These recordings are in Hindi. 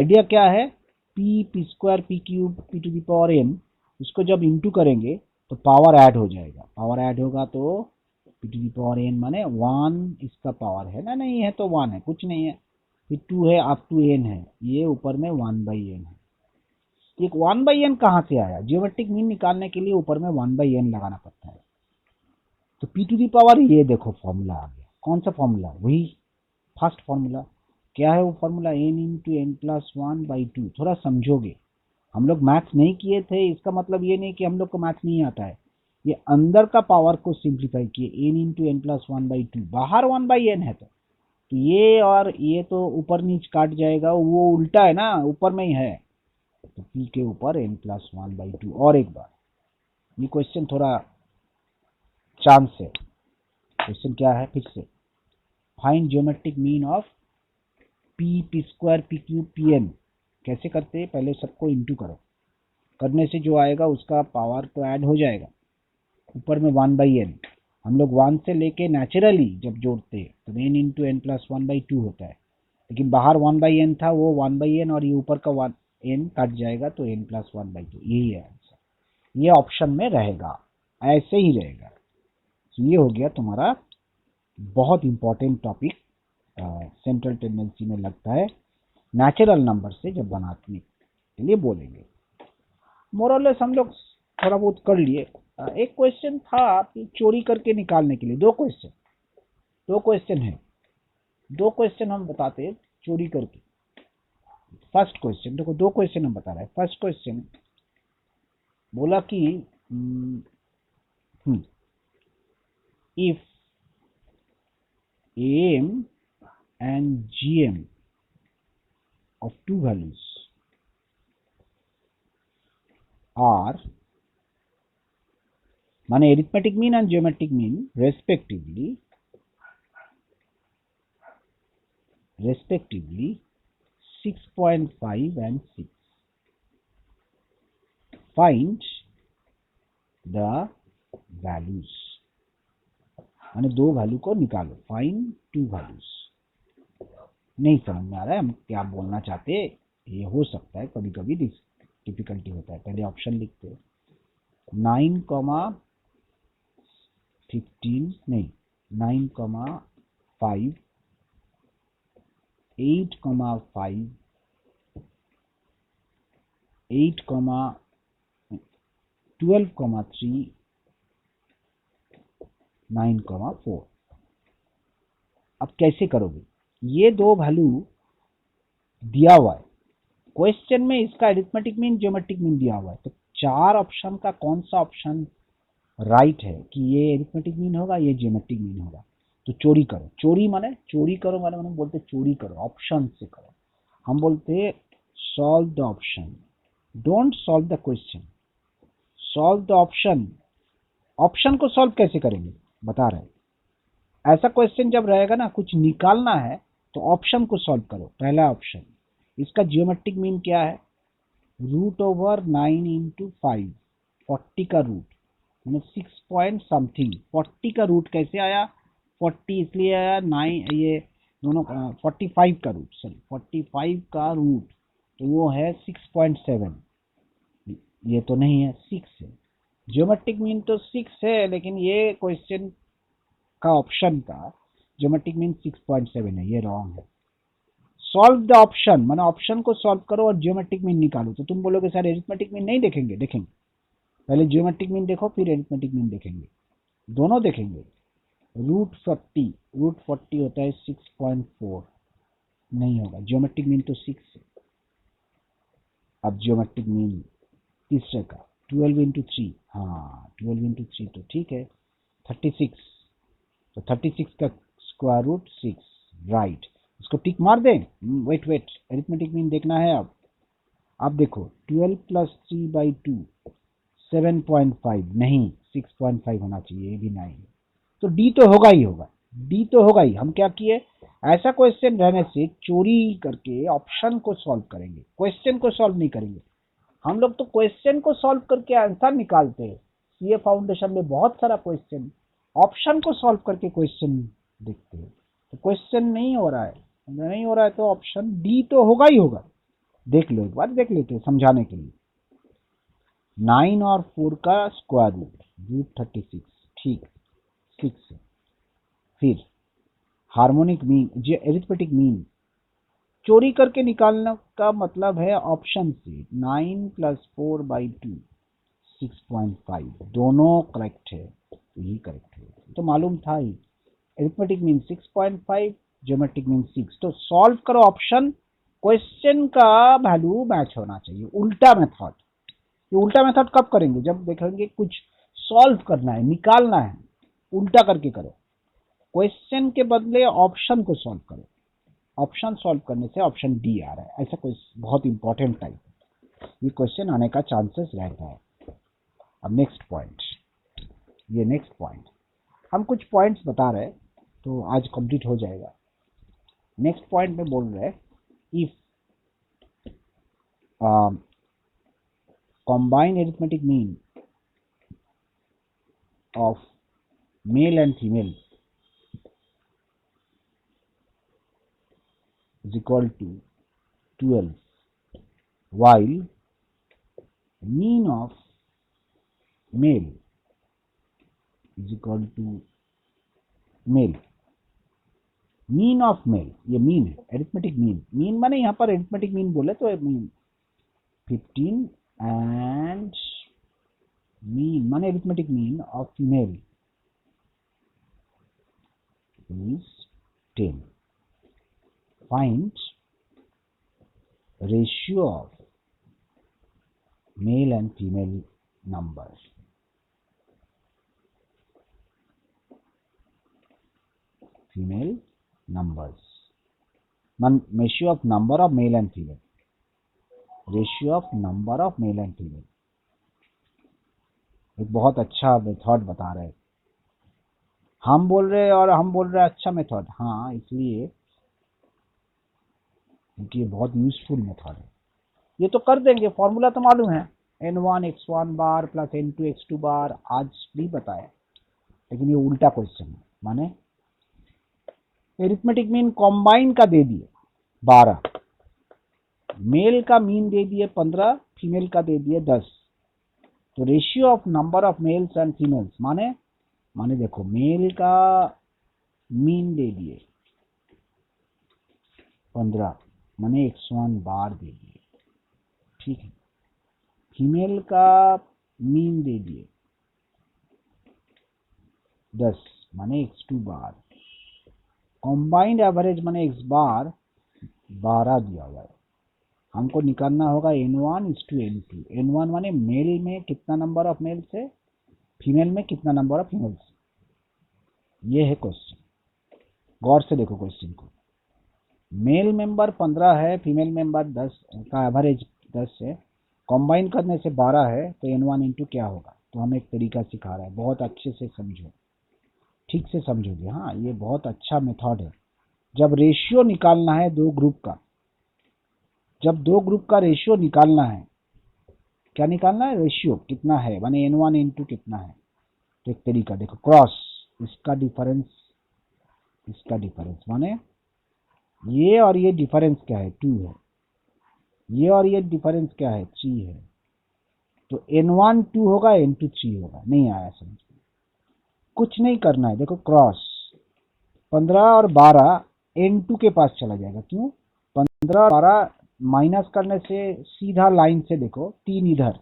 आइडिया क्या है, p p square p cube p to the power n, इसको जब इंटू करेंगे तो पावर ऐड हो जाएगा, पावर ऐड होगा तो p to the power n माने 1 इसका पावर है ना, नहीं है तो 1 है, कुछ नहीं है, फिर 2 है अप टू एन है, ये ऊपर में 1/n है। एक 1/n कहाँ से आया, जियोमेट्रिक मीन निकालने के लिए ऊपर में 1/n लगाना पड़ता है। तो पी टू दी पावर, ये देखो फॉर्मूला आ गया, कौन सा फॉर्मूला, वही फर्स्ट फॉर्मूला। क्या है वो formula, n into n plus 1/2। थोड़ा समझोगे, हम लोग मैथ्स नहीं किए थे, इसका मतलब ये नहीं कि हम लोग को मैथ्स नहीं आता है, ये अंदर का पावर को सिंप्लीफाई किए, एन इंटू एन प्लस 1/2, बाहर 1/n है तो ये और ये तो ऊपर नीचे काट जाएगा, वो उल्टा है ना, ऊपर में ही है, तो पी के ऊपर एन प्लस 1/2। और एक बार, ये क्वेश्चन थोड़ा चांस है, क्वेश्चन क्या है फिर से, find geometric mean of p p square p cube p n. कैसे करते हैं, पहले सबको इंटू करो, करने से जो आएगा उसका पावर तो ऐड हो जाएगा, ऊपर में 1/n, हम लोग 1 से लेके नेचुरली जब जोड़ते हैं तो एन इंटू एन प्लस 1/2 होता है, लेकिन बाहर 1/n था, वो 1/n और ये ऊपर का 1n कट जाएगा तो n प्लस 1/2, यही है आंसर, ये ऑप्शन में रहेगा, ऐसे ही रहेगा। तो ये हो गया तुम्हारा बहुत इंपॉर्टेंट टॉपिक, सेंट्रल टेंडेंसी में लगता है, नेचुरल नंबर से जब बनाने के लिए बोलेंगे। मोरलेस हम लोग थोड़ा बहुत कर लिए। एक क्वेश्चन था कि चोरी करके निकालने के लिए, दो क्वेश्चन है, दो क्वेश्चन हम बताते हैं चोरी करके। फर्स्ट क्वेश्चन देखो, दो क्वेश्चन हम बता रहे हैं। फर्स्ट क्वेश्चन बोला कि if AM and GM of two values are, माने arithmetic mean and geometric mean respectively 6.5 and 6, find the values, माने दो वैल्यू को निकालो, फाइंड टू वैल्यूज। नहीं समझ में आ रहा है हम क्या बोलना चाहते, ये हो सकता है कभी कभी डिफिकल्टी होता है। पहले ऑप्शन लिखते हैं, 9, 15 नहीं, 9, 5, 8, 5, 8, 12, 3, 9, 4। अब कैसे करोगे, ये दो वैल्यू दिया हुआ है क्वेश्चन में, इसका अरिथमेटिक मीन ज्योमेट्रिक मीन दिया हुआ है, तो चार ऑप्शन का कौन सा ऑप्शन राइट है कि ये अरिथमेटिक मीन होगा, ये ज्योमेट्रिक मीन होगा। तो चोरी करो, चोरी करो माने बोलते चोरी करो, ऑप्शन से करो, हम बोलते solve the option, don't solve the question, solve the option. Option को सॉल्व कैसे करेंगे बता रहे हैं, ऐसा क्वेश्चन जब रहेगा ना, कुछ निकालना है तो ऑप्शन को सॉल्व करो। पहला ऑप्शन, इसका जियोमेट्रिक मीन क्या है, √9 इंटू 5, 40 का रूट, मैंने 6 पॉइंट समथिंग, 40 का रूट कैसे आया, 40 इसलिए आया, 9 ये दोनों 45 का रूट, सॉरी 45 का रूट, तो वो है 6.7, ये तो नहीं है, 6 है, ज्योमेट्रिक मीन तो 6 है, लेकिन ये क्वेश्चन का ऑप्शन का ज्योमेट्रिक मीन 6.7 है, ये रॉन्ग है। सॉल्व द ऑप्शन माने ऑप्शन को सॉल्व करो और ज्योमेट्रिक मीन निकालो। तो तुम बोलोगे सर एरिथमेटिक मीन नहीं देखेंगे, देखेंगे, पहले ज्योमेट्रिक मीन देखो फिर एरिथमेटिक मीन देखेंगे, दोनों देखेंगे। √40 होता है 6.4, नहीं होगा, ज्योमेट्रिक मीन तो 6 है। अब ज्योमेट्रिक मीन तीसरे का 12 इंटू 3, हाँ 12 इंटू 3 तो ठीक है, 36, तो 36 का स्क्वायर रूट 6, राइट, इसको टिक मार दें। वेट अरिथमेटिक मीन देखना है। अब देखो 12 प्लस 3/2 7.5, नहीं 6.5 होना चाहिए, ये भी नहीं, तो डी तो होगा ही होगा, डी तो होगा ही। हम क्या किए, ऐसा क्वेश्चन रहने से चोरी करके ऑप्शन को सॉल्व करेंगे, क्वेश्चन को सॉल्व नहीं करेंगे। हम लोग तो क्वेश्चन को सॉल्व करके आंसर निकालते हैं, सीए फाउंडेशन में बहुत सारा क्वेश्चन ऑप्शन को सॉल्व करके क्वेश्चन देखते हैं, तो क्वेश्चन नहीं हो रहा है, नहीं हो रहा है तो ऑप्शन डी तो होगा ही होगा। देख लो, एक बार देख लेते हैं समझाने के लिए। 9 और 4 का स्क्वायर रूट, रूट 36, ठीक 6। फिर हार्मोनिक मीन, जो एरिथमेटिक मीन चोरी करके निकालने का मतलब है ऑप्शन से 9 प्लस 4/2 6.5, दोनों करेक्ट है, तो यही करेक्ट है, तो मालूम था ही। Arithmetic mean 6.5, geometric mean 6। तो सॉल्व करो ऑप्शन, क्वेश्चन का वैल्यू मैच होना चाहिए। उल्टा मेथड, ये उल्टा मेथड कब करेंगे? जब देखेंगे कुछ सॉल्व करना है, निकालना है, उल्टा करके करो। क्वेश्चन के बदले ऑप्शन को सॉल्व करो। ऑप्शन सॉल्व करने से ऑप्शन डी आ रहा है, ऐसा कोई बहुत इंपॉर्टेंट टाइप, ये क्वेश्चन आने का चांसेस रहता है। अब नेक्स्ट पॉइंट, ये नेक्स्ट पॉइंट हम कुछ पॉइंट्स बता रहे हैं, तो आज कंप्लीट हो जाएगा। नेक्स्ट पॉइंट में बोल रहे हैं, if combined arithmetic mean of male and female is equal to 12, while mean of male is equal to male। Mean of male, ये मीन है, एरिथमेटिक मीन। मीन माने यहाँ पर एरिथमेटिक मीन बोले तो मीन 15 एंड मीन माने arithmetic mean of female is 10। Find ratio of male and female numbers। Female numbers, ratio of number of male and female, ratio of number of male and female। एक बहुत अच्छा मेथड बता रहे हैं, हम बोल रहे हैं, और हम बोल रहे हैं अच्छा मेथड, हाँ इसलिए क्योंकि ये बहुत यूजफुल मेथड है। ये तो कर देंगे, फॉर्मूला तो मालूम है, n1 x1 बार प्लस n2 x2 बार, आज भी बताया। लेकिन ये उल्टा क्वेश्चन है, माने एरिथमेटिक मीन कॉम्बाइन का दे दिए 12, मेल का मीन दे दिए 15, फीमेल का दे दिए 10। तो ratio of number of males and females माने देखो, मेल का मीन दे दिए 15, माने x1 बार दे दिए, ठीक है। फीमेल का मीन दे दिए 10, माने x2 बार। कॉम्बाइंड एवरेज माने x बार 12 दिया हुआ है। हमको निकालना होगा n1:n2। n1 माने मेल में कितना नंबर ऑफ मेल्स है, फीमेल में कितना नंबर ऑफ फीमेल्स। ये है क्वेश्चन, गौर से देखो क्वेश्चन को। मेल मेंबर 15 है, फीमेल मेंबर 10 का एवरेज 10 है, कॉम्बाइन करने से 12 है, तो n1 क्या होगा। तो हमें एक तरीका सिखा रहा है, बहुत अच्छे से समझो, ठीक से समझोगे। हाँ ये बहुत अच्छा मेथड है। जब रेशियो निकालना है दो ग्रुप का, जब दो ग्रुप का रेशियो निकालना है, क्या निकालना है, रेशियो कितना है, माने n1 n2 कितना है। तो एक तरीका देखो, क्रॉस, इसका डिफरेंस इसका डिफरेंस, माने ये और ये डिफरेंस क्या है, 2 है, ये और ये डिफरेंस क्या है, 3 है। तो n1 2 होगा, n2 3 होगा। नहीं आया समझ, कुछ नहीं करना है, देखो क्रॉस 15 और 12 n2 के पास चला जाएगा। क्यों, 15 और 12 माइनस करने से सीधा लाइन से देखो 3 इधर,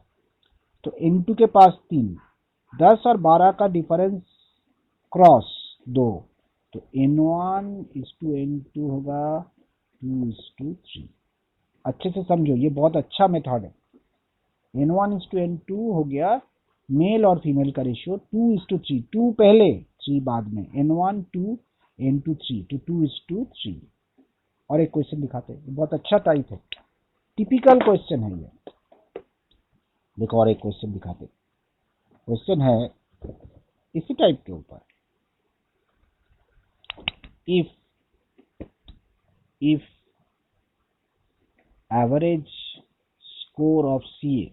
तो n2 के पास 3, 10 और 12 का डिफरेंस क्रॉस 2, तो n1:n2 होगा 2:3। अच्छे से समझो, ये बहुत अच्छा मेथड है। n1:n2 हो गया मेल और फीमेल का रेशियो 2:3, 2 पहले 3 बाद में, n1 2 n2 3, तो 2:3। और एक क्वेश्चन दिखाते हैं, बहुत अच्छा टाइप है, टिपिकल क्वेश्चन है ये। देखो और एक क्वेश्चन दिखाते, क्वेश्चन है इसी टाइप के ऊपर। if average score of CA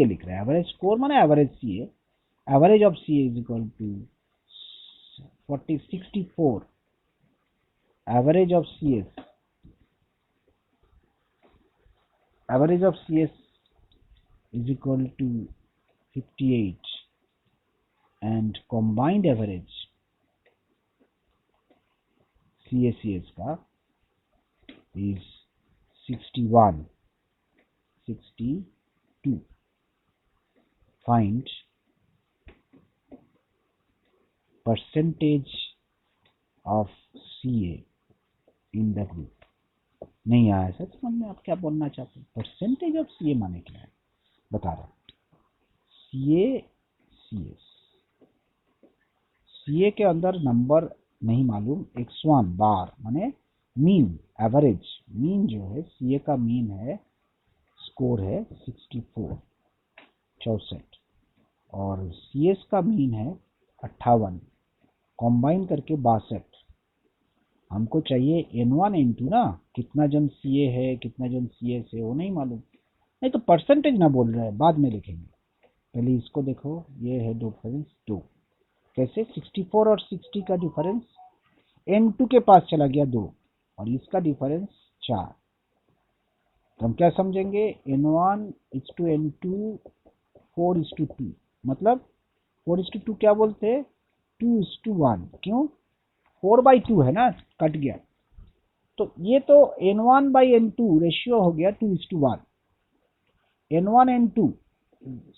लिख रहा है, एवरेज स्कोर माने average CA, average of CA is equal to 64, average of CS average of CS is equal to 58 and combined average CS का is 61, 62. Find percentage of CA in the group. नहीं आया सर समझ में, आप क्या बोलना चाहते हैं? परसेंटेज ऑफ CA माने क्या है बता रहा हूं। CA CS, CA के अंदर नंबर नहीं मालूम, x1 बार माने मीन, एवरेज मीन जो है CA का मीन है, स्कोर है 64 और CS का मीन है 58, कॉम्बाइन करके 62। हमको चाहिए N1 N2 ना, कितना जन CA है कितना जन CS है वो नहीं मालूम। नहीं तो परसेंटेज ना बोल रहा है, बाद में लिखेंगे, पहले इसको देखो। ये है डिफरेंस 2। कैसे? 64 और 60 का डिफरेंस N2 के पास चला गया 2 और इसका डिफरेंस 4। तो हम क्या समझेंगे? N1 to N2 4:2, मतलब 4:2 क्या बोलते हैं? 2:1। क्यों? 4/2 है ना, कट गया। तो ये तो N1/N2 रेशियो हो गया 2:1। N1 N2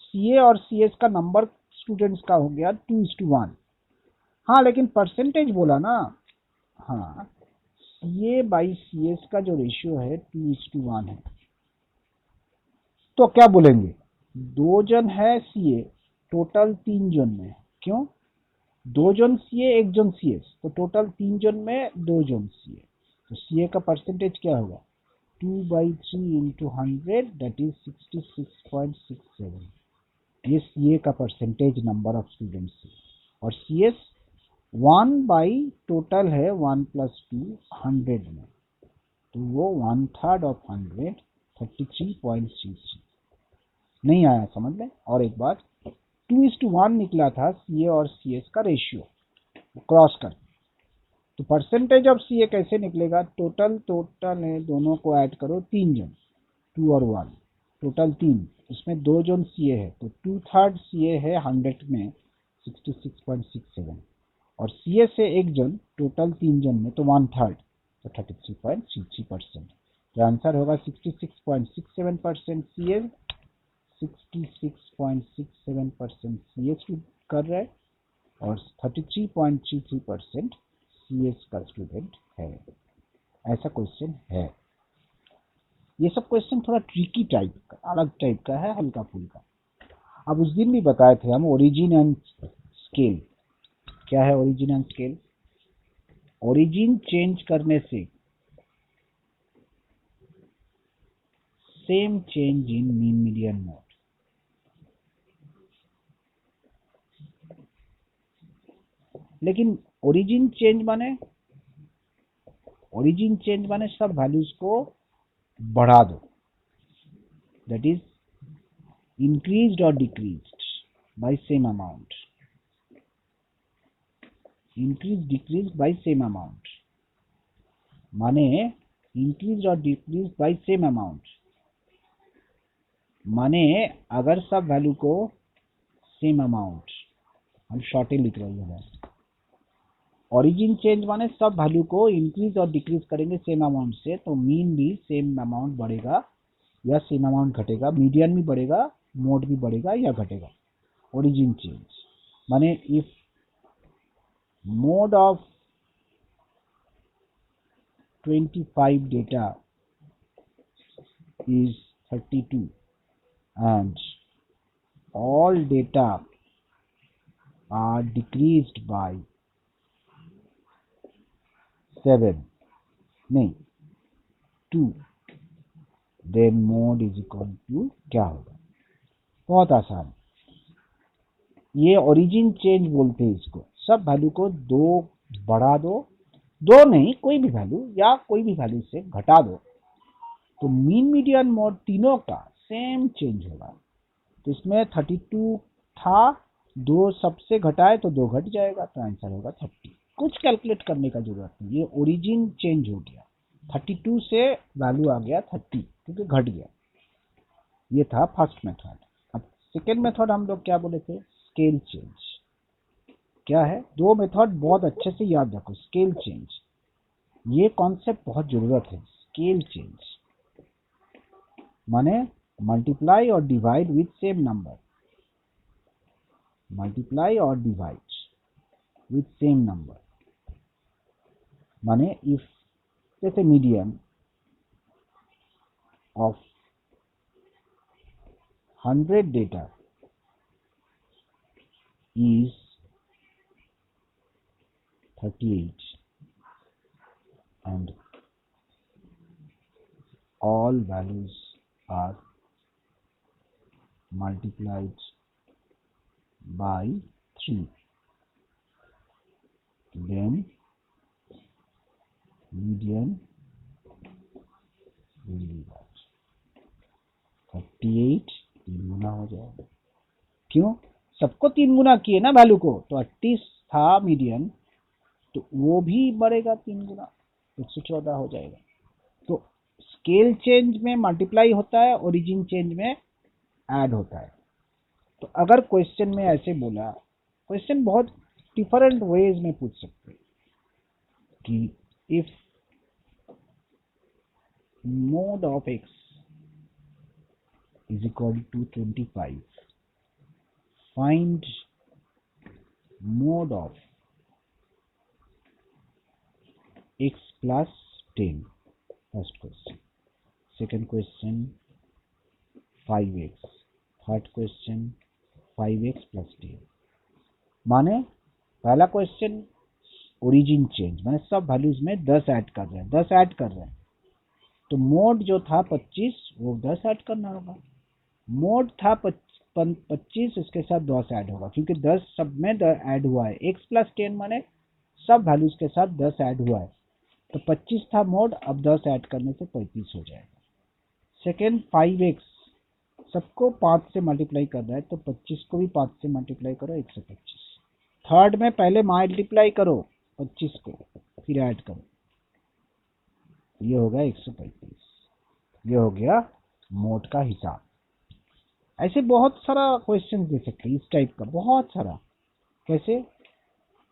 CA और CS का नंबर स्टूडेंट्स का हो गया 2:1। हाँ लेकिन परसेंटेज बोला ना, हाँ CA/CS का जो रेशियो है 2:1 है। तो क्या बोलेंगे? 2 जन है CA, टोटल 3 जन में। क्यों? 2 जन CA 1 जन CS, तो टोटल 3 जन में 2 जन CA। तो CA का परसेंटेज क्या होगा? 2/3 into 100 that is 66.67। ये CA का परसेंटेज नंबर ऑफ स्टूडेंट्स। और CS 1 बाई टोटल है 1 + 2 100 में, तो वो 1/3 ऑफ 100 33.33। नहीं आया समझ में? और एक बार 2:1 निकला था CA और CS का रेशियो क्रॉस कर। तो परसेंटेज ऑफ CA कैसे निकलेगा? टोटल है, दोनों को ऐड करो, 3 जन 2 और 1 टोटल 3, इसमें 2 जन CA है तो 2/3 CA है 100 में 66.67 और CS से 1 जन, टोटल 3 जन में तो 1/3 तो 33.33%। तो आंसर होगा 66.67% CA, 66.67% CS कर रहा है और 33.33% CS का स्टूडेंट है। ऐसा क्वेश्चन है। ये सब क्वेश्चन थोड़ा ट्रिकी टाइप का, अलग टाइप का है, हल्का फुल्का। अब उस दिन भी बताए थे हम ओरिजिन एंड स्केल। क्या है origin and scale? Origin change करने से same change in mean median mode. लेकिन ओरिजिन चेंज माने सब वैल्यूज को बढ़ा दो, that is increased or decreased by same amount, decreased by same amount, माने increased or decreased by same amount, माने अगर सब वैल्यू को सेम अमाउंट, हम शॉर्टेन लिख रहे हैं। ओरिजिन चेंज माने सब वैल्यू को इंक्रीज और डिक्रीज करेंगे सेम अमाउंट से, तो मीन भी सेम अमाउंट बढ़ेगा या सेम अमाउंट घटेगा, मीडियन भी बढ़ेगा, मोड भी बढ़ेगा या घटेगा। ओरिजिन चेंज माने if mode of 25 data is 32 and all data are decreased by 7 नहीं 2, then mode is equal to क्या होगा? बहुत आसान, ये ओरिजिन चेंज बोलते हैं इसको। सब वैल्यू को 2 बढ़ा दो, 2 नहीं कोई भी वैल्यू या कोई भी वैल्यू से घटा दो, तो मीन मीडियन मोड तीनों का सेम चेंज होगा। तो इसमें 32 था, 2 सबसे घटाए तो 2 घट जाएगा, तो आंसर होगा 30। कुछ कैलकुलेट करने का जरूरत नहीं, ये ओरिजिन चेंज हो गया, 32 से वैल्यू आ गया 30 क्योंकि घट गया। ये था फर्स्ट मेथड। अब सेकेंड मेथड हम लोग क्या बोले थे, स्केल चेंज। क्या है, दो मेथड बहुत अच्छे से याद रखो। स्केल चेंज, ये कॉन्सेप्ट बहुत जरूरत है। स्केल चेंज माने मल्टीप्लाई और divide with same number, multiply और डिवाइड विथ सेम नंबर। माने इफ जैसे median of 100 data is 38 and all values are multiplied by 3, then median will be what? 38 तीन गुना हो जाएगा। क्यों, सबको तीन गुना किए ना वैल्यू को, तो 38 था मीडियन, तो वो भी बढ़ेगा तीन गुना, 114 हो जाएगा। तो स्केल चेंज में मल्टीप्लाई होता है, ओरिजिन चेंज में ऐड होता है। तो अगर क्वेश्चन में ऐसे बोला, क्वेश्चन बहुत डिफरेंट वेज में पूछ सकते हैं कि if mod of x is equal to 25, find mod of x plus 10, first question. Second question 5x, third question 5x plus 10। माने पहला क्वेश्चन ओरिजिन चेंज, माने सब वैल्यूज में 10 ऐड कर रहे हैं, 10 ऐड कर रहे हैं, तो मोड जो था 25 वो 10 ऐड करना होगा। मोड था 25, उसके साथ 10 ऐड होगा, क्योंकि 10 सब में ऐड हुआ है। x प्लस 10 माने सब वैल्यूज के साथ 10 ऐड हुआ है, तो 25 था मोड, अब 10 ऐड करने से 35 हो जाएगा। सेकेंड 5x, सबको 5 से मल्टीप्लाई कर रहा है, तो 25 को भी 5 से मल्टीप्लाई करो, 125। थर्ड में पहले मल्टीप्लाई करो 25 को, फिर ऐड करो, ये हो गया 135। ये हो गया मोड का हिसाब। ऐसे बहुत सारा क्वेश्चन दे सकते हैं इस टाइप का, बहुत सारा। कैसे,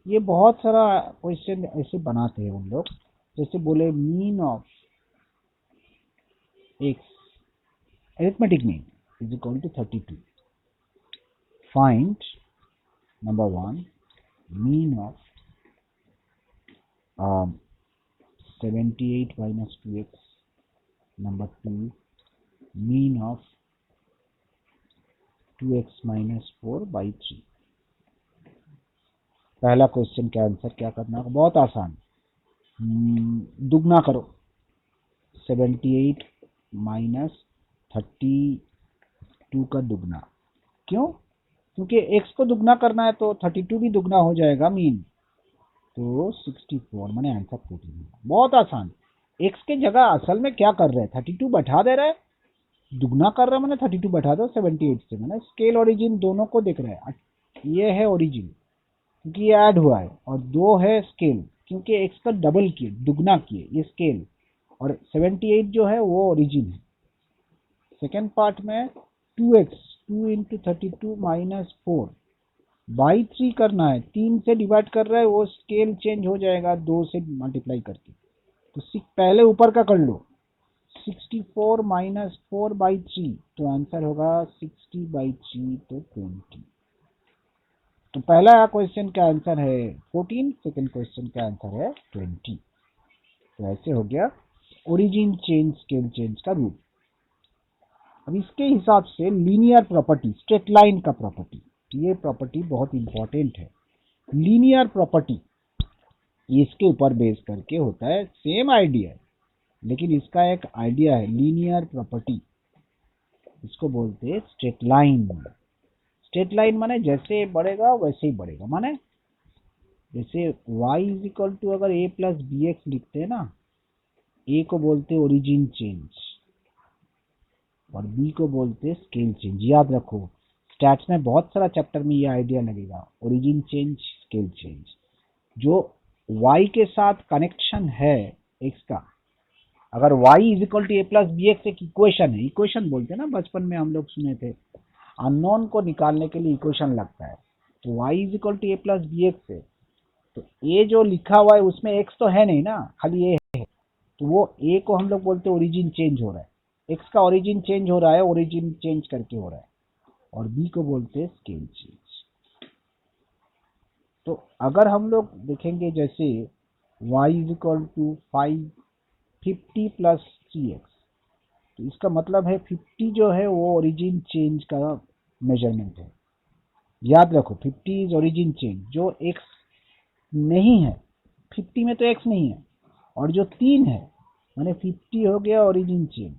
ये बहुत सारा क्वेश्चन ऐसे बनाते हैं उन लोग। जैसे बोले mean of x, arithmetic mean is equal to 32, find number 1 mean of 78 minus 2x, number 2 mean of 2x minus 4 by 3। पहला क्वेश्चन का आंसर क्या करना है, बहुत आसान, दुगना करो 78 माइनस 32 का दुगना। क्यों, क्योंकि x को दुगना करना है तो 32 भी दुगना हो जाएगा मीन, तो 64 माने आंसर 14। बहुत आसान। x के जगह असल में क्या कर रहे हैं, 32 बैठा दे रहे हैं, दुगना कर रहे हैं मैंने 32 बैठा दो 78 से, मैंने स्केल ओरिजिन दोनों को देख रहे हैं। ये है ओरिजिन क्योंकि ये ऐड हुआ है, और 2 है स्केल क्योंकि x का डबल किए, दुगना किए, ये स्केल, और 78 जो है वो ओरिजिन है। सेकेंड पार्ट में 2x 2 इंटू 32 माइनस 4 बाई 3 करना है, 3 से डिवाइड कर रहा है, वो स्केल चेंज हो जाएगा 2 से मल्टीप्लाई करके। तो पहले ऊपर का कर लो, 64 माइनस 4 बाई 3, तो आंसर होगा 60 बाई 3, तो 20। तो पहला क्वेश्चन का आंसर है 14, सेकंड क्वेश्चन का आंसर है 20। तो ऐसे हो गया ओरिजिन चेंज स्केल चेंज का रूल। अब इसके हिसाब से लीनियर प्रॉपर्टी, स्ट्रेट लाइन का प्रॉपर्टी, ये प्रॉपर्टी बहुत इंपॉर्टेंट है। लीनियर प्रॉपर्टी इसके ऊपर बेस करके होता है, सेम आइडिया है, लेकिन इसका एक आइडिया है लीनियर प्रॉपर्टी, इसको बोलते हैं स्ट्रेट लाइन। स्ट्रेट लाइन माने जैसे बढ़ेगा वैसे ही बढ़ेगा, माने जैसे y इज इक्वल टू अगर a प्लस बी एक्स लिखते हैं ना, a को बोलते हैं ओरिजिन चेंज और b को बोलते हैं स्केल चेंज। याद रखो, स्टैट्स में बहुत सारा चैप्टर में ये आइडिया लगेगा, ओरिजिन चेंज स्केल चेंज। जो y के साथ कनेक्शन है x का, अगर y is equal to a plus b x एक इक्वेशन है, इक्वेशन बोलते हैं ना, बचपन में हम लोग सुने थे, अननोन को निकालने के लिए इक्वेशन लगता है, तो y is equal to a plus b x है, तो ए जो लिखा हुआ है उसमें एक्स तो है नहीं ना, खाली ए है, तो वो ए को हम लोग बोलते हैं ओरिजिन चेंज हो रहा है, एक्स का ओरिजिन चेंज हो रहा है, ओरिजिन चेंज करके हो रहा है, और बी को बोलते हैं स्केल चेंज। तो अगर हम लोग देखेंगे जैसे y is equal to 50 plus 3x, तो इसका मतलब है 50 जो है वो ओरिजिन चेंज का मेजरमेंट है। याद रखो 50 इज ओरिजिन चेंज, जो x नहीं है 50 में तो x नहीं है, और जो 3 है माने 50 हो गया ओरिजिन चेंज,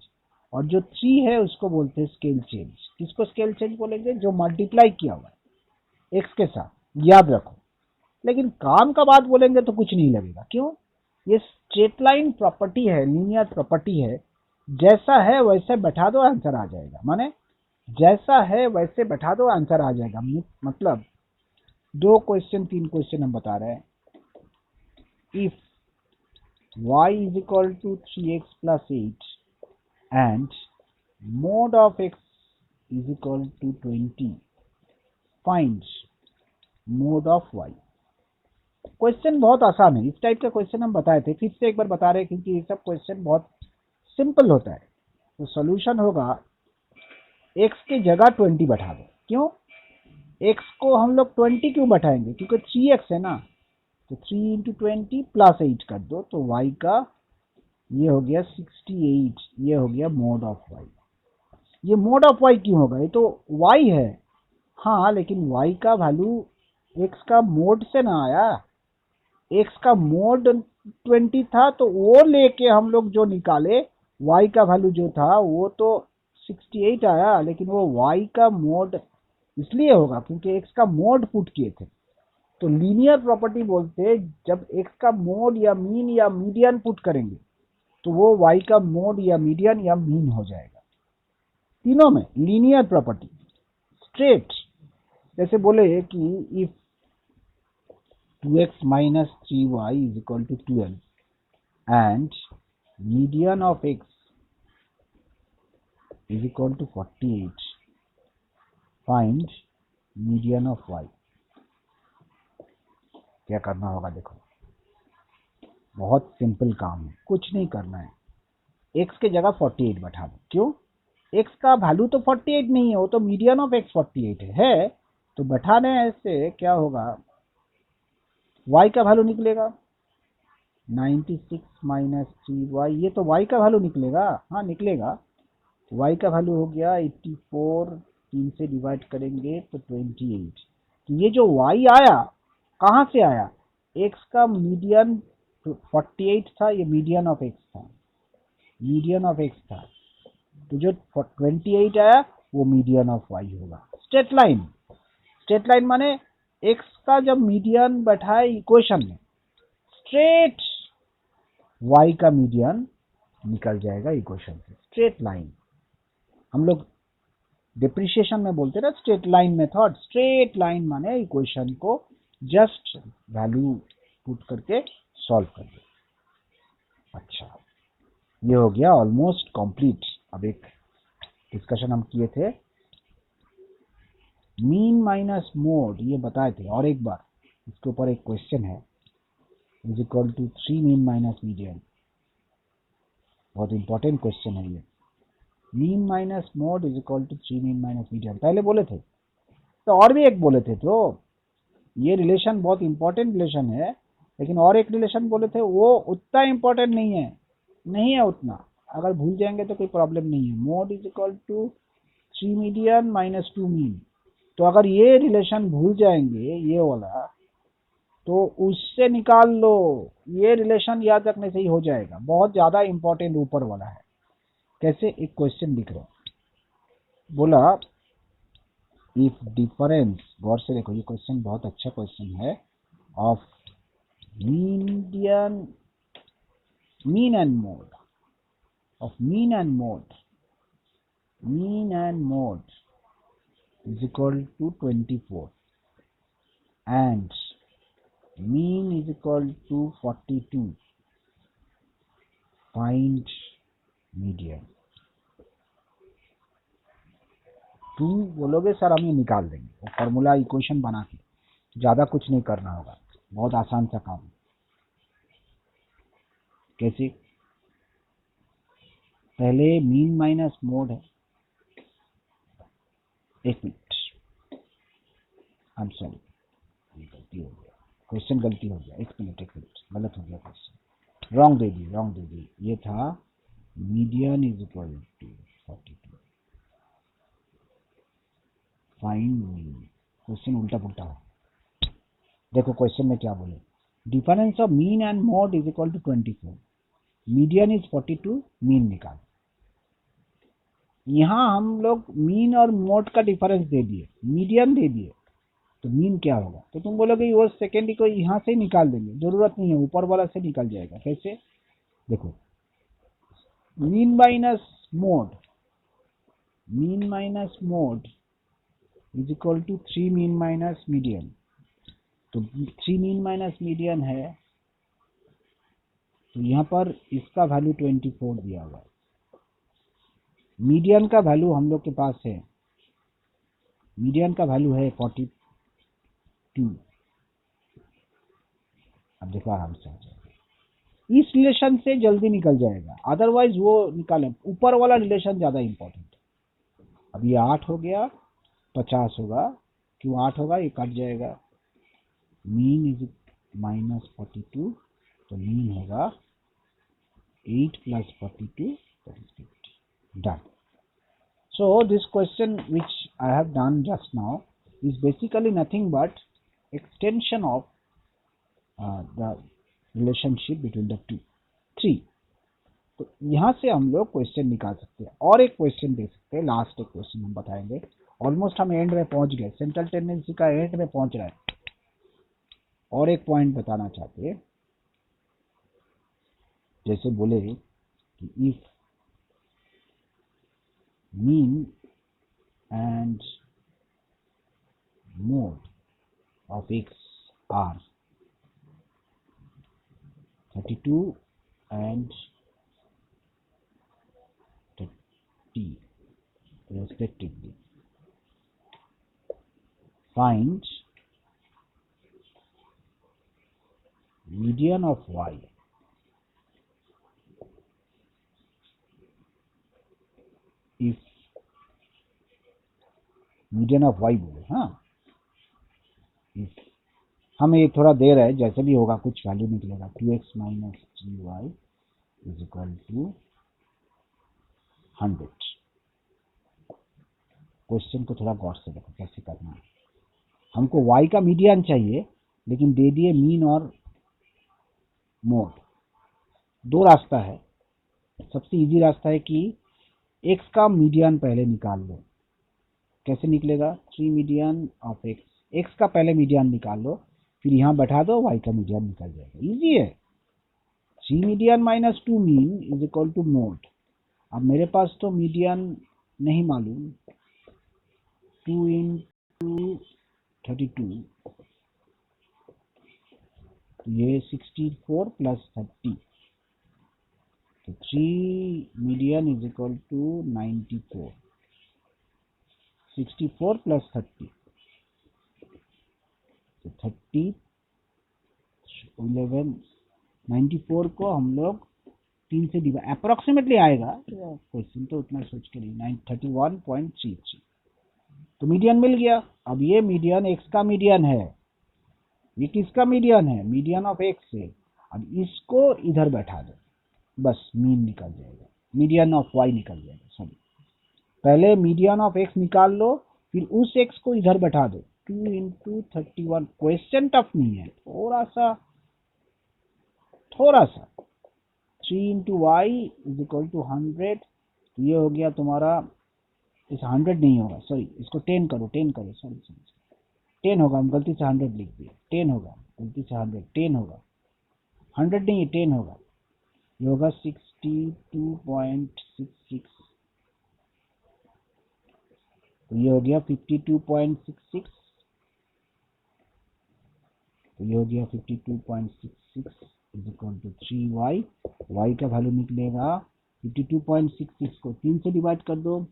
और जो 3 है उसको बोलते हैं स्केल चेंज। किसको स्केल चेंज बोलेंगे? जो मल्टीप्लाई किया हुआ है x के साथ, याद रखो। लेकिन काम का बात बोलेंगे तो कुछ नहीं लगेगा, क्यों? ये स्ट्रेट लाइन प्रॉपर्टी है, लीनियर प्रॉपर्टी है, जैसा है वैसे बैठा दो आंसर आ जाएगा, माने जैसा है वैसे बैठा दो आंसर आ जाएगा। मतलब 3 क्वेश्चन हम बता रहे हैं। If y is equal to 3x plus 8 and mod of x is equal to 20, find mod of y। Question बहुत आसान है, इस टाइप का क्वेश्चन हम बताए थे, फिर से एक बार बता रहे हैं क्योंकि ये सब क्वेश्चन बहुत सिंपल होता है। तो सॉल्यूशन होगा x की जगह 20 बैठा दो। क्यों x को हम लोग 20 क्यों बैठाएंगे? क्योंकि 3x है ना, तो 3 इंटू 20 प्लस 8 कर दो, तो y का ये हो गया 68, ये हो गया मोड ऑफ y। ये मोड ऑफ y क्यों होगा? ये तो y है, हाँ, लेकिन y का वैल्यू x का मोड से ना आया, x का मोड 20 था, तो वो लेके हम लोग जो निकाले y का वैल्यू जो था वो तो 68 आया, लेकिन वो y का मोड इसलिए होगा क्योंकि x का मोड पुट किए थे। तो लीनियर प्रॉपर्टी बोलते हैं जब x का मोड या मीन या मीडियन पुट करेंगे तो वो y का मोड या मीडियन या मीन हो जाएगा। तीनों में लीनियर प्रॉपर्टी स्ट्रेट, जैसे बोले कि if 2x minus 3y is equal to 12 and median of x is equal to 48, find median of y। क्या करना होगा? देखो बहुत सिंपल काम है, कुछ नहीं करना है, x के जगह 48 बैठा दो। क्यों? x का वैल्यू तो 48 नहीं है, वो तो मीडियन ऑफ x 48 है, तो बैठाने से क्या होगा, y का वैल्यू निकलेगा 96 माइनस 3y, ये तो y का वैल्यू निकलेगा, हाँ निकलेगा। y का वैल्यू हो गया 84, 3 से डिवाइड करेंगे तो 28। तो ये जो y आया कहाँ से आया? x का मीडियन 48 था, ये मीडियन ऑफ x था, मीडियन ऑफ x था, तो जो 28 आया वो मीडियन ऑफ y होगा। स्ट्रेट लाइन, स्ट्रेट लाइन माने x का जब मीडियन बैठाए इक्वेशन में, स्ट्रेट y का मीडियन निकल जाएगा इक्वेशन से। स्ट्रेट लाइन हम लोग डिप्रिशिएशन में बोलते हैं ना, straight line method. Straight line माने इक्वेशन को जस्ट वैल्यू पुट करके सॉल्व कर दो। अच्छा, ये हो गया ऑलमोस्ट कंप्लीट। अब एक डिस्कशन हम किए थे, मीन माइनस मोड, ये बताए थे, और एक बार इसके ऊपर एक क्वेश्चन है, is equal to 3 mean minus median. बहुत इंपॉर्टेंट क्वेश्चन है ये। Mean minus mode is equal to 3 mean minus median पहले बोले थे, तो और भी एक बोले थे, तो ये रिलेशन बहुत इंपॉर्टेंट रिलेशन है, लेकिन और एक रिलेशन बोले थे वो उतना इंपॉर्टेंट नहीं है, नहीं है उतना, अगर भूल जाएंगे तो कोई प्रॉब्लम नहीं है। Mode is equal to 3 median minus 2 mean, तो अगर ये रिलेशन भूल जाएंगे ये वाला, तो उससे निकाल लो, ये रिलेशन याद रखने से ही हो जाएगा। बहुत ज्यादा इंपॉर्टेंट ऊपर वाला है। कैसे? एक क्वेश्चन लिख रहे हो, बोला इफ डिफरेंस, गौर से देखो ये क्वेश्चन बहुत अच्छा क्वेश्चन है, of median mean and mode, of mean and mode, mean and mode is equal to 24 and mean is equal to 42, find median. 2 बोलोगे सर हम ये निकाल देंगे, वो फॉर्मूला इक्वेशन बना के, ज़्यादा कुछ नहीं करना होगा, बहुत आसान सा काम है। कैसे? पहले मीन माइनस मोड है, एक मिनट, आई एम सॉरी, गलती हो गया, क्वेश्चन गलती हो गया, एक मिनट गलत हो गया क्वेश्चन, रॉन्ग दे दी। ये था median is equal to 42, find mean. Question उल्टा पुल्टा है। देखो क्वेश्चन में क्या बोले, difference of mean and mode is equal to 24, median is 42, mean निकाल। यहाँ हम लोग मीन और मोड का डिफरेंस दे दिए, मीडियन दे दिए, तो मीन क्या होगा? तो तुम बोलोगे वो सेकेंड को यहाँ से निकाल देंगे, जरूरत नहीं है, ऊपर वाला से निकल जाएगा। कैसे? देखो, mean minus mode is equal to 3 mean minus median. तो 3 मीन माइनस मीडियन है, तो यहाँ पर इसका वैल्यू 24 दिया हुआ है, मीडियन का वैल्यू हम लोग के पास है, मीडियन का वैल्यू है 42। अब देखो आराम से आ जाएगा, इस रिलेशन से जल्दी निकल जाएगा, अदरवाइज वो निकाले, ऊपर वाला रिलेशन ज्यादा इंपॉर्टेंट है। अब ये 8 हो गया, 50 होगा, क्यों 8 होगा, ये कट जाएगा, मीन इज माइनस 42, तो मीन होगा 8 plus 42, that is 50. Done. So this question which I have done just now is basically nothing but extension of the relationship between the two 3। तो यहाँ से हम लोग क्वेश्चन निकाल सकते हैं, और एक क्वेश्चन दे सकते हैं, लास्ट एक क्वेश्चन हम बताएंगे। ऑलमोस्ट हम एंड में पहुंच गए, सेंट्रल टेंडेंसी का एंड में पहुंच रहा है। और एक पॉइंट बताना चाहते हैं, जैसे बोले कि if mean and mode of x are 32 and 30 respectively, find median of y if median of y बोले, हाँ, if हमें ये थोड़ा दे रहा है, जैसे भी होगा कुछ वैल्यू निकलेगा, 2x minus 3y is equal to 100। Question को थोड़ा गौर से देखो कैसे करना है। हमको y का मीडियन चाहिए, लेकिन दे दिए मीन और मोड। दो रास्ता है, सबसे इजी रास्ता है कि x का मीडियन पहले निकाल लो। कैसे निकलेगा? 3 मीडियन ऑफ x का पहले मीडियन निकाल लो, फिर यहाँ बैठा दो, y का मीडियन निकल जाएगा, इजी है। 3 median minus 2 mean is equal to mode. अब मेरे पास तो मीडियन नहीं मालूम, 2 इंटू 32, तो ये 64 प्लस 30, तो 3 median is equal to 94, 64 plus 30, तो 30 11, 94 को हम लोग 3 से डिवाइड, अप्रोक्सीमेटली आएगा, क्वेश्चन तो उतना सोच के नहीं, 31.33, तो मीडियन मिल गया। अब ये मीडियन x का मीडियन है, ये किसका मीडियन है? मीडियन ऑफ x है। अब इसको इधर बैठा दो, बस मीन निकल जाएगा, मीडियन ऑफ y निकल जाएगा। सॉरी, पहले मीडियन ऑफ x निकाल लो, फिर उस x को इधर बैठा दो, 2 इंटू 31। क्वेश्चन टफ नहीं है, थोड़ा सा 3 into y is equal to 100, तो ये हो गया तुम्हारा, इस 100 नहीं होगा, सॉरी, इसको 10 करो, सॉरी 10 होगा, हम गलती से 100 लिख दिए, 10 होगा, गलती से 100, 10 होगा, 100 नहीं है, 10 होगा, ये होगा 62.66, तो ये हो गया 52.66, तो ये हो गया 52.66, is equal to 3y, y का वैल्यू निकलेगा 52.66 को 3 से डिवाइड कर दो,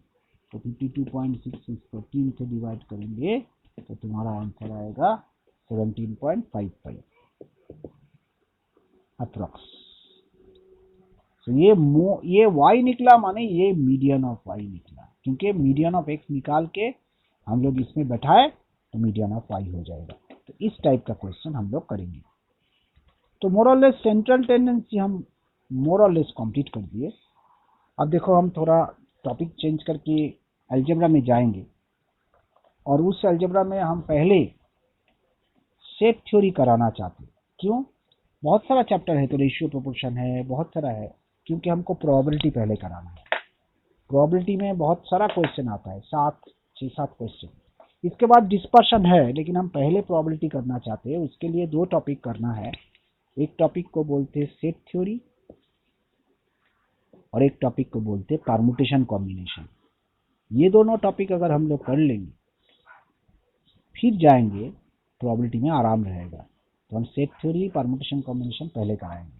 तो 52.66 को 3 से डिवाइड करेंगे तो तुम्हारा आंसर आएगा 17.55 अप्रॉक्स। तो ये y निकला, माने ये मीडियन ऑफ y निकला, क्योंकि मीडियन ऑफ x निकाल के हम लोग इसमें बैठाए तो मीडियन ऑफ y हो जाएगा। तो इस टाइप का क्वेश्चन हम लोग करेंगे। तो मोर और लेस सेंट्रल टेंडेंसी हम मोर और लेस कंप्लीट कर दिए। अब देखो हम थोड़ा टॉपिक चेंज करके अलजेब्रा में जाएंगे, और उस अलजेब्रा में हम पहले सेट थ्योरी कराना चाहते हैं। क्यों? बहुत सारा चैप्टर है, तो रेशियो प्रोपोर्शन है, बहुत सारा है, क्योंकि हमको प्रोबेबिलिटी पहले कराना है। प्रोबेबिलिटी में बहुत सारा क्वेश्चन आता है, 6-7 क्वेश्चन। इसके बाद डिस्पर्शन है, लेकिन हम पहले प्रोबेबिलिटी करना चाहते हैं। उसके लिए 2 टॉपिक करना है। एक टॉपिक को बोलते हैं सेट थ्योरी, और एक टॉपिक को बोलते हैं परम्यूटेशन कॉम्बिनेशन। ये दोनों टॉपिक अगर हम लोग कर लेंगे, फिर जाएंगे प्रोबेबिलिटी में आराम रहेगा। तो हम सेट थ्योरी, परम्यूटेशन कॉम्बिनेशन पहले कराएंगे,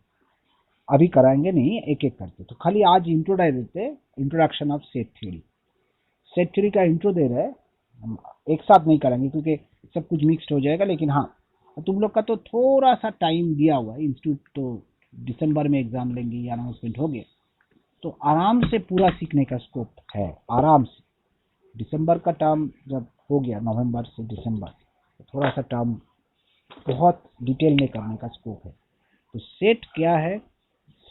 अभी कराएंगे नहीं, एक एक करके। तो खाली आज इंट्रो दे देते, introduction of set theory. Set theory का इंट्रो दे रहे हैं, हम एक साथ नहीं कराएंगे क्योंकि सब कुछ मिक्स्ड हो जाएगा। लेकिन हाँ, तुम लोग का तो थोड़ा सा टाइम दिया हुआ है, इंस्टीट्यूट तो दिसंबर में एग्जाम लेंगे, या अनाउंसमेंट हो गया, तो आराम से पूरा सीखने का स्कोप है। आराम से दिसंबर का टर्म जब हो गया, नवंबर से दिसंबर, तो थोड़ा सा टर्म बहुत डिटेल में करने का स्कोप है। तो सेट क्या है?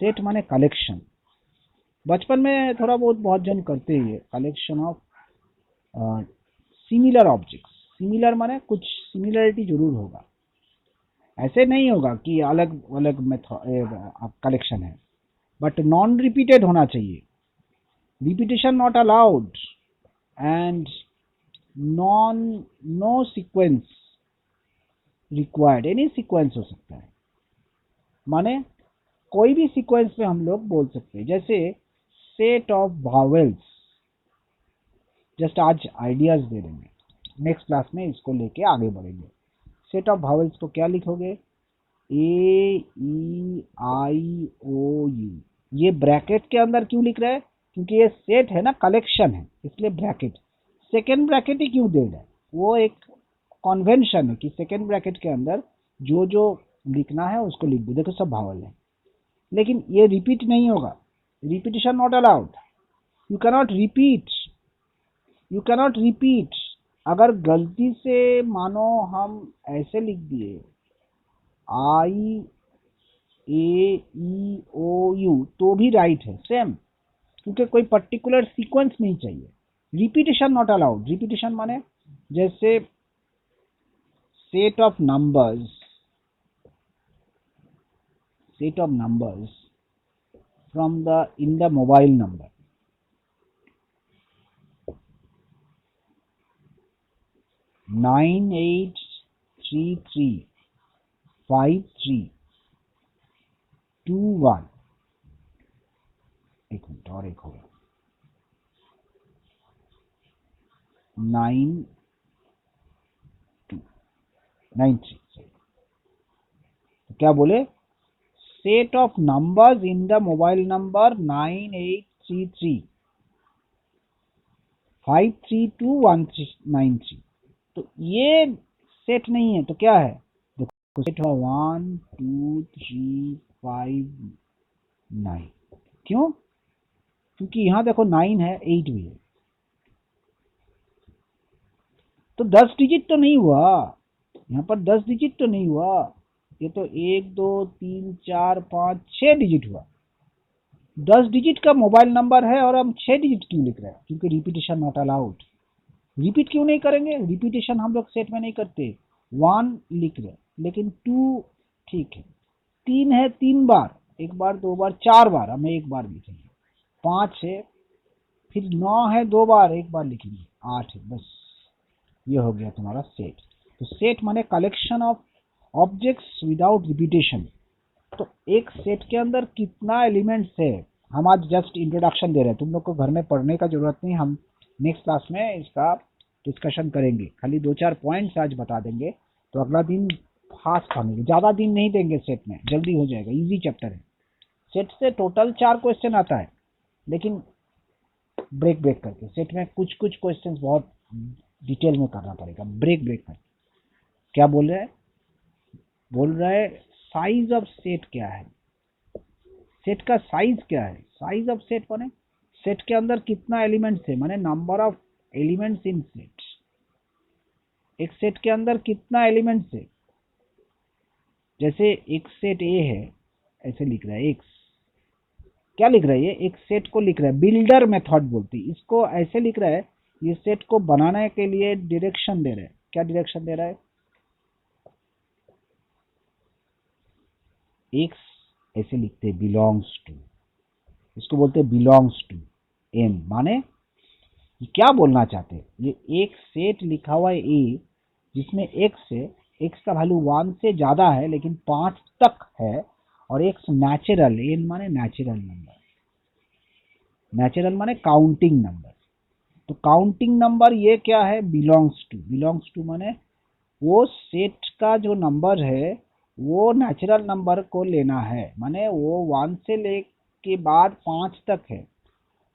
सेट माने कलेक्शन। बचपन में थोड़ा बहुत जन करते ही है, collection of similar objects. Similar माने कुछ सिमिलरिटी जरूर होगा, ऐसे नहीं होगा कि अलग अलग मेथड कलेक्शन है, बट नॉन रिपीटेड होना चाहिए। Repetition not allowed, and no sequence required. Any sequence हो सकता है, माने कोई भी सीक्वेंस में हम लोग बोल सकते हैं। जैसे सेट ऑफ वावेल्स, जस्ट आज आइडियाज दे देंगे, नेक्स्ट क्लास में इसको लेके आगे बढ़ेंगे। सेट ऑफ वावेल्स को क्या लिखोगे? A E I O U। ये ब्रैकेट के अंदर क्यों लिख रहे हैं? क्योंकि ये सेट है ना, कलेक्शन है, इसलिए ब्रैकेट। सेकेंड ब्रैकेट ही क्यों दे रहा है? वो एक कॉन्वेंशन है कि सेकेंड ब्रैकेट के अंदर जो जो लिखना है उसको लिख दो। देखो सब भावल है, लेकिन ये रिपीट नहीं होगा। Repetition not allowed. You cannot repeat, you cannot repeat. अगर गलती से मानो हम ऐसे लिख दिए I A E O U, तो भी राइट है, सेम, क्योंकि कोई पर्टिकुलर सीक्वेंस नहीं चाहिए। Repetition not allowed. रिपीटिशन माने जैसे set of numbers, set of numbers from the in the mobile number, 98335321। एक मिनट और, एक होगा 9293। तो क्या बोले? Set of numbers in the mobile number 9833532193। तो ये सेट नहीं है, तो क्या है? देखो सेट हुआ 1 2 3 5 9। क्यों? क्योंकि यहां देखो 9 है, 8 भी है, तो 10 डिजिट तो नहीं हुआ यहाँ पर, 10 डिजिट तो नहीं हुआ। ये तो 1 2 3 4 5 6 डिजिट हुआ। 10 डिजिट का मोबाइल नंबर है और हम 6 डिजिट क्यों लिख रहे हैं? क्योंकि रिपीटिशन नॉट अलाउड। रिपीट क्यों नहीं करेंगे? रिपीटिशन हम लोग सेट में नहीं करते। 1 लिख रहे, लेकिन 2 ठीक है, 3 है 3 बार, 1 बार 2 बार 4 बार, हमें 1 बार लिखेंगे। 5 है, फिर 9 है 2 बार, 1 बार लिखेंगे। 8 है, बस ये हो गया तुम्हारा सेट। तो सेट माने collection of objects without repetition. तो एक सेट के अंदर कितना एलिमेंट्स है, हम आज जस्ट इंट्रोडक्शन दे रहे हैं, तुम लोग को घर में पढ़ने का जरूरत नहीं। हम नेक्स्ट क्लास में इसका डिस्कशन करेंगे, खाली 2-4 पॉइंट्स आज बता देंगे। तो अगला दिन फास्ट हम ज़्यादा दिन नहीं देंगे, सेट में जल्दी हो जाएगा, इजी चैप्टर है। सेट से टोटल 4 क्वेश्चन आता है, लेकिन ब्रेक ब्रेक करके। सेट में कुछ कुछ क्वेश्चन बहुत डिटेल में करना पड़ेगा, ब्रेक ब्रेक करके। क्या बोल रहे हैं? बोल रहा है साइज ऑफ सेट क्या है, सेट का साइज क्या है। साइज ऑफ सेट माने सेट के अंदर कितना एलिमेंट्स है, माने number of elements in set. एक सेट के अंदर कितना एलिमेंट्स है। जैसे एक सेट ए है, ऐसे लिख रहा है एक्स, क्या लिख रहा है ये, एक सेट को लिख रहा है, बिल्डर मेथड बोलती है इसको। ऐसे लिख रहा है, ये सेट को बनाने के लिए डायरेक्शन दे रहा है। क्या डायरेक्शन दे रहा है? एक्स ऐसे लिखते हैं, बिलोंग्स टू, इसको बोलते हैं बिलोंग्स टू एम। माने ये क्या बोलना चाहते हैं, ये एक सेट लिखा हुआ है ए, जिसमें एक्स है, एक्स का वैल्यू 1 से ज्यादा है लेकिन 5 तक है, और एक्स नेचुरल, एन माने नेचुरल नंबर, नेचुरल माने काउंटिंग नंबर। तो काउंटिंग नंबर ये क्या है, बिलोंग्स टू। बिलोंग्स टू माने वो सेट का जो नंबर है वो नेचुरल नंबर को लेना है, माने वो 1 से ले के बाद 5 तक है,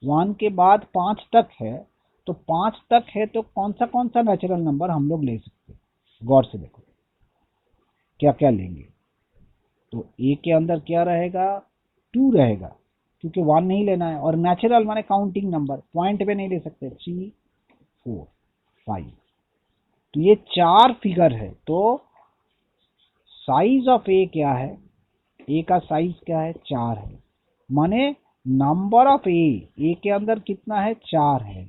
1 के बाद 5 तक है, तो 5 तक है तो कौन सा नेचुरल नंबर हम लोग ले सकते हैं। गौर से देखो क्या क्या लेंगे। तो ए के अंदर क्या रहेगा, 2 रहेगा, क्योंकि 1 नहीं लेना है, और नेचुरल माने काउंटिंग नंबर, पॉइंट पे नहीं ले सकते। 3 4 5, तो ये 4 फिगर है। तो साइज ऑफ ए क्या है, ए का साइज क्या है, 4 है। माने नंबर ऑफ ए के अंदर कितना है, 4 है।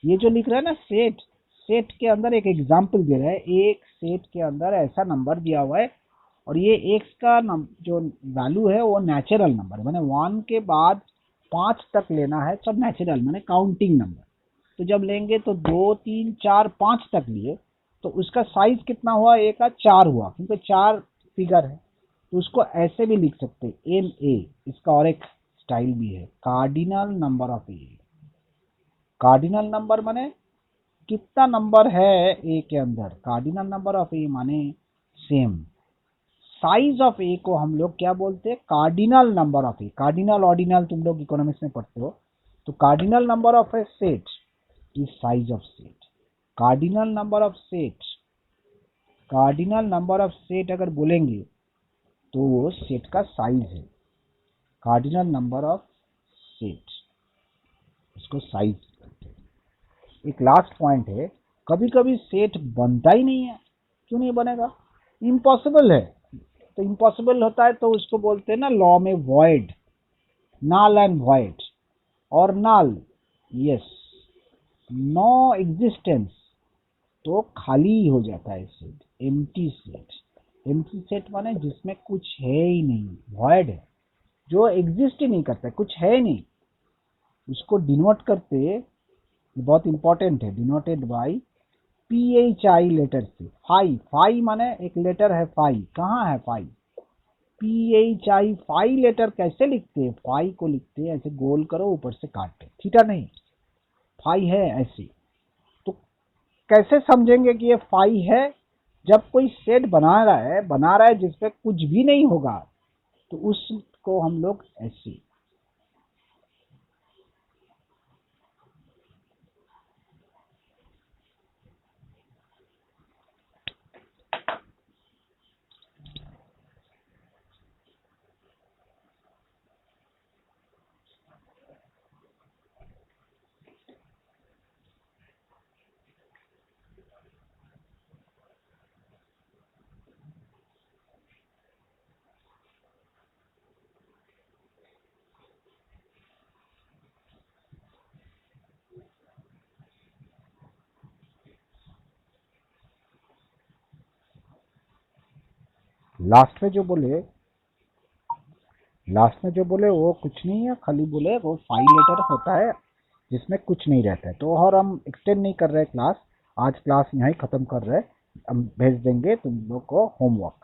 ये जो लिख रहा है ना सेट, सेट के अंदर एक एग्जांपल दे रहा है, एक सेट के अंदर ऐसा नंबर दिया हुआ है, और ये एक्स का जो वैल्यू है वो नेचुरल नंबर है, माने 1 के बाद 5 तक लेना है, सब नेचुरल माने काउंटिंग नंबर। तो जब लेंगे तो 2 3 4 5 तक लिए, तो उसका साइज कितना हुआ, ए का 4 हुआ, क्योंकि 4 फिगर है। तो उसको ऐसे भी लिख सकते हैं, एन ए, इसका और एक स्टाइल भी है, cardinal number of A. Cardinal number माने कितना नंबर है ए के अंदर, कार्डिनल नंबर ऑफ ए माने सेम। साइज ऑफ ए को हम लोग क्या बोलते हैं, cardinal number of A. Cardinal ordinal तुम लोग इकोनॉमिक्स में पढ़ते हो। तो cardinal number of A set is size of set. Cardinal number of set, cardinal number of set अगर बोलेंगे तो वो सेट का साइज है, कार्डिनल नंबर ऑफ सेट, इसको साइज। एक लास्ट पॉइंट है, कभी कभी सेट बनता ही नहीं है। क्यों नहीं बनेगा, इम्पॉसिबल है। तो इम्पॉसिबल होता है तो उसको बोलते हैं ना लॉ में वॉइड, नल एंड वॉइड। और नल, यस, नो एग्जिस्टेंस, तो खाली हो जाता है set, empty set. Empty set माने जिसमें कुछ है ही नहीं, वॉइड है, जो एग्जिस्ट ही नहीं करता, कुछ है ही नहीं। उसको डिनोट करते, बहुत इंपॉर्टेंट है, डिनोटेड बाय PHI लेटर से। फाई, फाई माने एक लेटर है, फाई कहाँ है, फाई, PHI, फाई लेटर कैसे लिखते हैं, फाई को लिखते हैं ऐसे गोल करो ऊपर से काटते, थीटा नहीं, फाई है ऐसे। तो कैसे समझेंगे कि ये फाई है, जब कोई सेट बना रहा है जिसपे कुछ भी नहीं होगा, तो उसको हम लोग ऐसे। लास्ट में जो बोले, लास्ट में जो बोले वो कुछ नहीं है, खाली बोले वो फाइल लेटर होता है जिसमें कुछ नहीं रहता है। तो और हम एक्सटेंड नहीं कर रहे क्लास, आज क्लास यहाँ ही खत्म कर रहे, हम भेज देंगे तुम लोग को होमवर्क।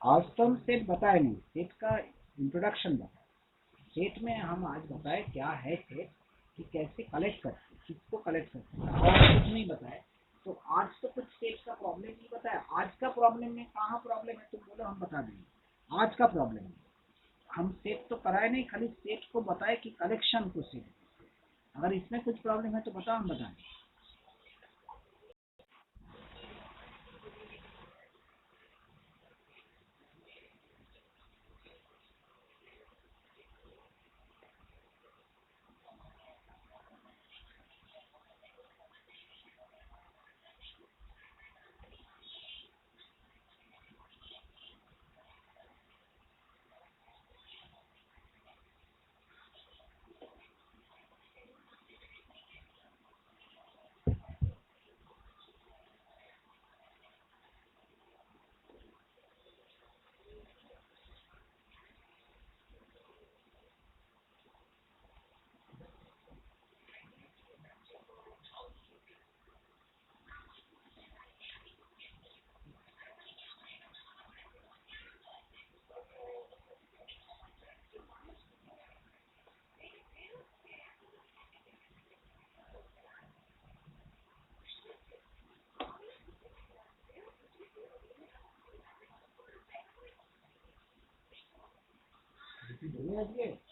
आज तो हम सेट बताए नहीं, सेट का इंट्रोडक्शन बताए। सेट में हम आज बताए क्या है सेट, कि कैसे कलेक्ट करते हैं, किसको कलेक्ट करते हैं, और कुछ नहीं बताए। तो आज तो कुछ सेट का प्रॉब्लम नहीं बताया। आज का प्रॉब्लम में कहाँ प्रॉब्लम है, तुम बोलो हम बता देंगे। आज का प्रॉब्लम है, हम सेट तो कराए नहीं, खाली सेट को बताए कि कलेक्शन को सेट। अगर इसमें कुछ प्रॉब्लम है तो बताओ, हम बताएं। समझ गए?